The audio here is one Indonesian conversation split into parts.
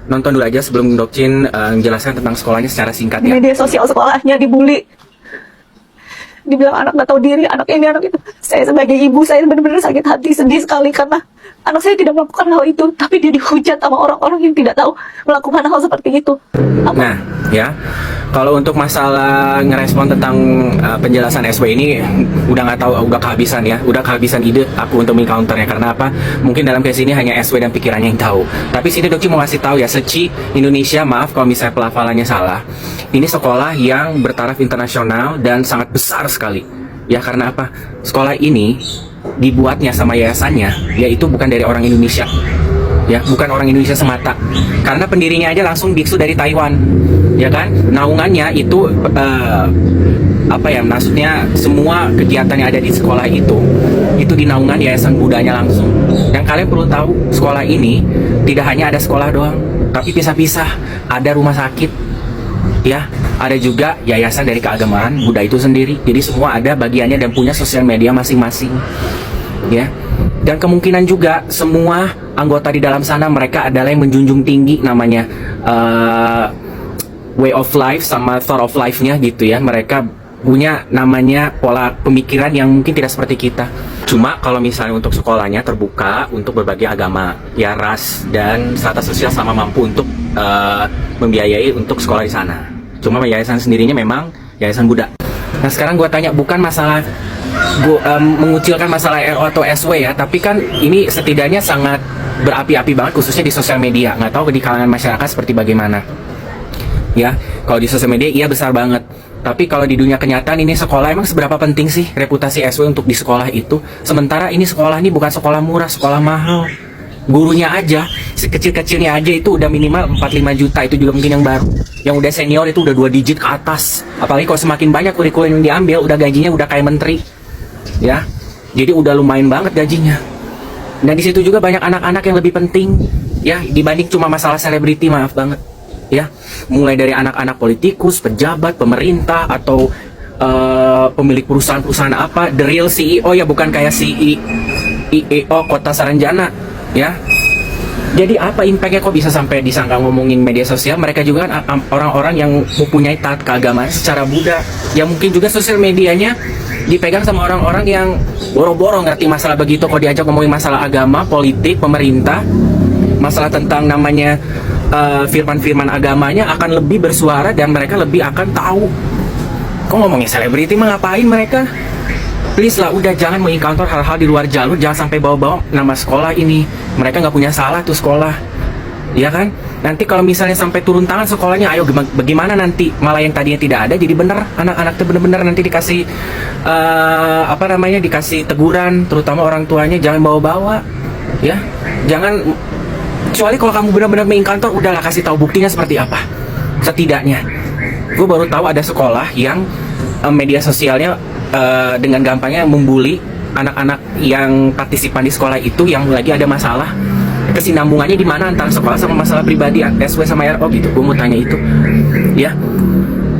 Nonton dulu aja sebelum Dokcin menjelaskan tentang sekolahnya secara singkat Di ya. media sosial sekolahnya dibully. Dibilang anak nggak tahu diri, anak ini, anak itu. Saya sebagai ibu, saya benar-benar sakit hati, sedih sekali karena anak saya tidak melakukan hal itu, tapi dia dihujat sama orang-orang yang tidak tahu melakukan hal seperti itu. Nah, ya, kalau untuk masalah ngerespon tentang penjelasan SW ini, udah nggak tahu, udah kehabisan ide aku untuk meng-counternya. Karena apa? Mungkin dalam case ini hanya SW dan pikirannya yang tahu. Tapi sini Dokci mau ngasih tahu ya, Seci Indonesia, maaf kalau misalnya pelafalannya salah. Ini sekolah yang bertaraf internasional dan sangat besar sekali. Ya karena apa? Sekolah ini dibuatnya sama yayasannya, yaitu bukan dari orang Indonesia. Ya, bukan orang Indonesia semata. Karena pendirinya aja langsung biksu dari Taiwan. Ya kan? Naungannya itu maksudnya semua kegiatan yang ada di sekolah itu dinaungan Yayasan Budanya langsung. Dan kalian perlu tahu, sekolah ini tidak hanya ada sekolah doang, tapi pisah-pisah. Ada rumah sakit, ya, ada juga yayasan dari keagamaan Buddha itu sendiri. Jadi semua ada bagiannya dan punya sosial media masing-masing, ya. Dan kemungkinan juga semua anggota di dalam sana mereka adalah yang menjunjung tinggi namanya way of life sama thought of life-nya gitu ya. Mereka punya namanya pola pemikiran yang mungkin tidak seperti kita. Cuma kalau misalnya untuk sekolahnya terbuka untuk berbagai agama, ya ras dan strata sosial sama mampu untuk membiayai untuk sekolah di sana. Cuma yayasan sendirinya memang Yayasan Buddha. Nah sekarang gue tanya, bukan masalah mengucilkan masalah RO atau SW ya, tapi kan ini setidaknya sangat berapi-api banget khususnya di sosial media. Nggak tahu di kalangan masyarakat seperti bagaimana. Ya, kalau di sosial media iya besar banget. Tapi kalau di dunia kenyataan ini sekolah emang seberapa penting sih reputasi SW untuk di sekolah itu? Sementara ini sekolah ini bukan sekolah murah, sekolah mahal. Gurunya aja, sekecil-kecilnya aja itu udah minimal 4-5 juta, itu juga mungkin yang baru. Yang udah senior itu udah 2 digit ke atas. Apalagi kalau semakin banyak kurikulum yang diambil, udah gajinya udah kayak menteri. Ya, jadi udah lumayan banget gajinya. Dan di situ juga banyak anak-anak yang lebih penting, ya, dibanding cuma masalah selebriti, maaf banget. Ya, mulai dari anak-anak politikus, pejabat, pemerintah, atau pemilik perusahaan-perusahaan apa, the real CEO ya, bukan kayak CEO Kota Saranjana, ya. Jadi apa impactnya kok bisa sampai disangka ngomongin media sosial? Mereka juga kan orang-orang yang mempunyai taat keagamaan secara Buddha, yang mungkin juga sosial medianya dipegang sama orang-orang yang boro-boro ngerti masalah begitu. Kalau diajak ngomongin masalah agama, politik, pemerintah, masalah tentang namanya firman-firman agamanya akan lebih bersuara dan mereka lebih akan tahu. Kok ngomongin selebriti mah ngapain mereka? Please lah, udah jangan mengencounter hal-hal di luar jalur, jangan sampai bawa-bawa nama sekolah ini. Mereka nggak punya salah tuh sekolah, ya kan? Nanti kalau misalnya sampai turun tangan sekolahnya, ayo bagaimana nanti? Malah yang tadinya tidak ada jadi bener, anak-anak tuh bener-bener nanti dikasih dikasih teguran, terutama orang tuanya jangan bawa-bawa, ya, jangan. Kecuali kalau kamu benar-benar mengencounter, udahlah kasih tahu buktinya seperti apa. Setidaknya, gue baru tahu ada sekolah yang media sosialnya dengan gampangnya membuli anak-anak yang partisipan di sekolah itu yang lagi ada masalah. Kesinambungannya di mana antara sekolah sama masalah pribadi, SW sama RO gitu. Gue mau tanya itu, ya.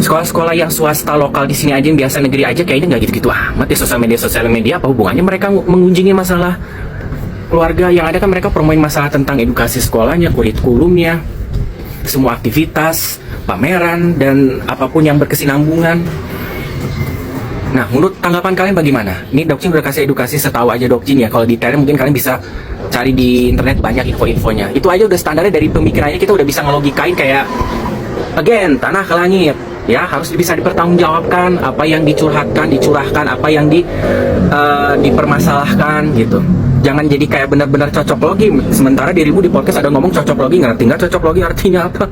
Sekolah-sekolah yang swasta lokal di sini aja, yang biasa negeri aja, kayaknya nggak gitu-gitu amat ya. Sosial media apa hubungannya mereka mengunjungi masalah keluarga? Yang ada kan mereka promoin masalah tentang edukasi sekolahnya, kurikulumnya, semua aktivitas, pameran, dan apapun yang berkesinambungan. Nah, menurut tanggapan kalian bagaimana? Ini Dokcin udah kasih edukasi setahu aja Dokcin ya. Kalau detailnya mungkin kalian bisa cari di internet, banyak info-infonya. Itu aja udah standarnya dari pemikirannya, kita udah bisa ngelogikain kayak again, tanah ke langit. Ya, harus bisa dipertanggungjawabkan apa yang dicurahkan, apa yang dipermasalahkan gitu. Jangan jadi kayak benar-benar cocok logi. Sementara dirimu di podcast ada ngomong cocok logi, ngerti nggak cocok logi artinya apa?